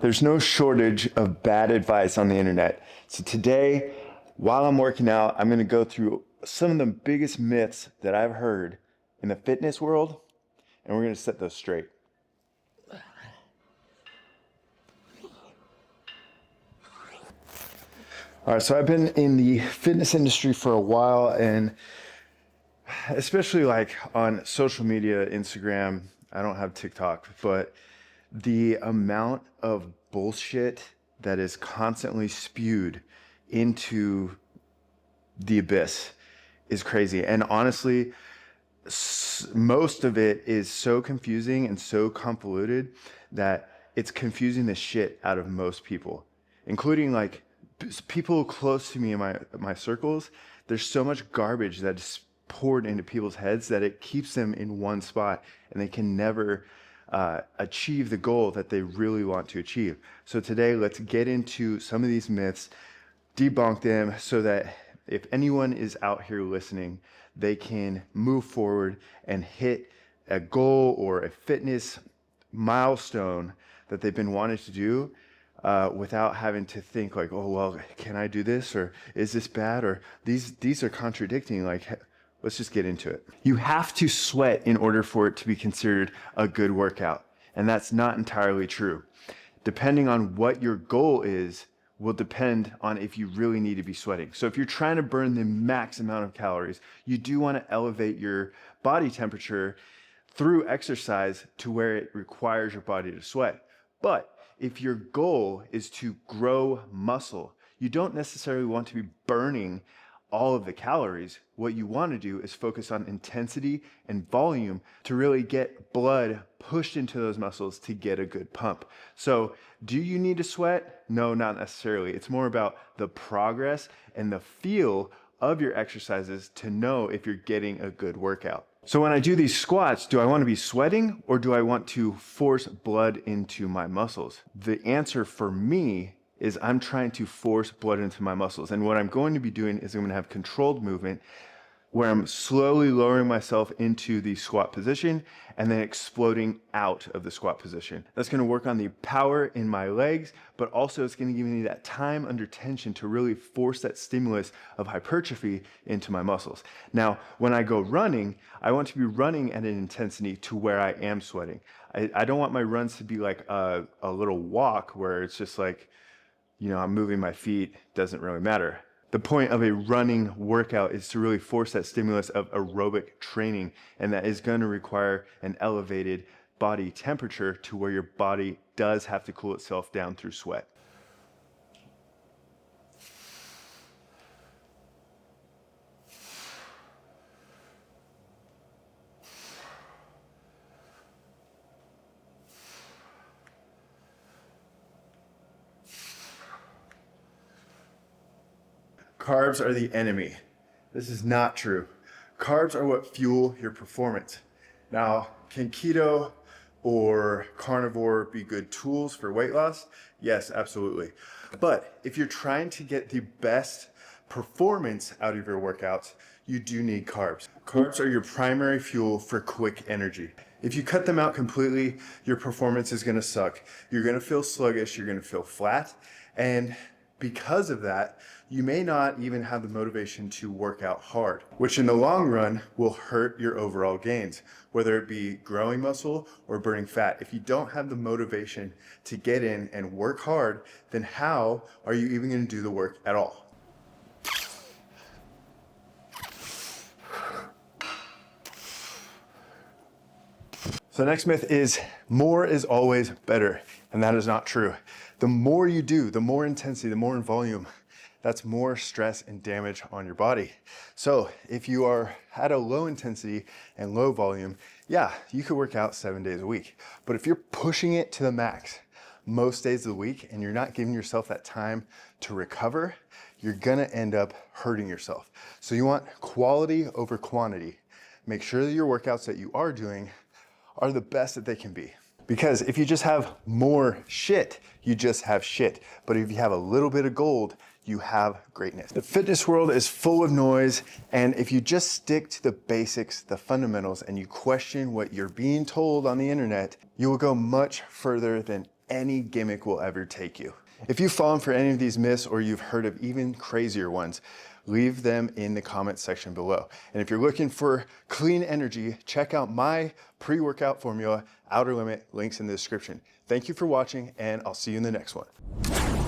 There's no shortage of bad advice on the internet. So today, while I'm working out, I'm going to go through some of the biggest myths that I've heard in the fitness world, and we're going to set those straight. All right, so I've been in the fitness industry for a while, and especially like on social media, Instagram, I don't have TikTok, but the amount of bullshit that is constantly spewed into the abyss is crazy. And honestly, most of it is so confusing and so convoluted that it's confusing the shit out of most people, including like people close to me in my circles. There's so much garbage that's poured into people's heads that it keeps them in one spot and they can never achieve the goal that they really want to achieve. So today, let's get into some of these myths, debunk them, so that if anyone is out here listening, they can move forward and hit a goal or a fitness milestone that they've been wanting to do without having to think like, oh, well, can I do this? Or is this bad? Or these are contradicting. Like, let's just get into it. You have to sweat in order for it to be considered a good workout. And that's not entirely true. Depending on what your goal is, will depend on if you really need to be sweating. So if you're trying to burn the max amount of calories, you do want to elevate your body temperature through exercise to where it requires your body to sweat. But if your goal is to grow muscle, you don't necessarily want to be burning all of the calories. What you want to do is focus on intensity and volume to really get blood pushed into those muscles to get a good pump. So do you need to sweat? No, not necessarily. It's more about the progress and the feel of your exercises to know if you're getting a good workout. So when I do these squats, do I want to be sweating or do I want to force blood into my muscles? The answer for me is I'm trying to force blood into my muscles. And what I'm going to be doing is I'm going to have controlled movement where I'm slowly lowering myself into the squat position and then exploding out of the squat position. That's going to work on the power in my legs, but also it's going to give me that time under tension to really force that stimulus of hypertrophy into my muscles. Now, when I go running, I want to be running at an intensity to where I am sweating. I don't want my runs to be like a little walk where it's just like, I'm moving my feet, doesn't really matter. The point of a running workout is to really force that stimulus of aerobic training, and that is going to require an elevated body temperature to where your body does have to cool itself down through sweat. Carbs are the enemy. This is not true. Carbs are what fuel your performance. Now, can keto or carnivore be good tools for weight loss? Yes, absolutely. But if you're trying to get the best performance out of your workouts, you do need carbs. Carbs are your primary fuel for quick energy. If you cut them out completely, your performance is going to suck. You're going to feel sluggish, you're going to feel flat, and because of that, you may not even have the motivation to work out hard, which in the long run will hurt your overall gains, whether it be growing muscle or burning fat. If you don't have the motivation to get in and work hard, then how are you even going to do the work at all? So the next myth is more is always better, and that is not true. The more you do, the more intensity, the more in volume, that's more stress and damage on your body. So if you are at a low intensity and low volume, yeah, you could work out 7 days a week. But if you're pushing it to the max most days of the week and you're not giving yourself that time to recover, you're gonna end up hurting yourself. So you want quality over quantity. Make sure that your workouts that you are doing are the best that they can be. Because if you just have more shit, you just have shit. But if you have a little bit of gold, you have greatness. The fitness world is full of noise, and if you just stick to the basics, the fundamentals, and you question what you're being told on the internet, you will go much further than any gimmick will ever take you. If you've fallen for any of these myths or you've heard of even crazier ones, leave them in the comment section below. And if you're looking for clean energy, check out my pre-workout formula, Outer Limit, links in the description. Thank you for watching, and I'll see you in the next one.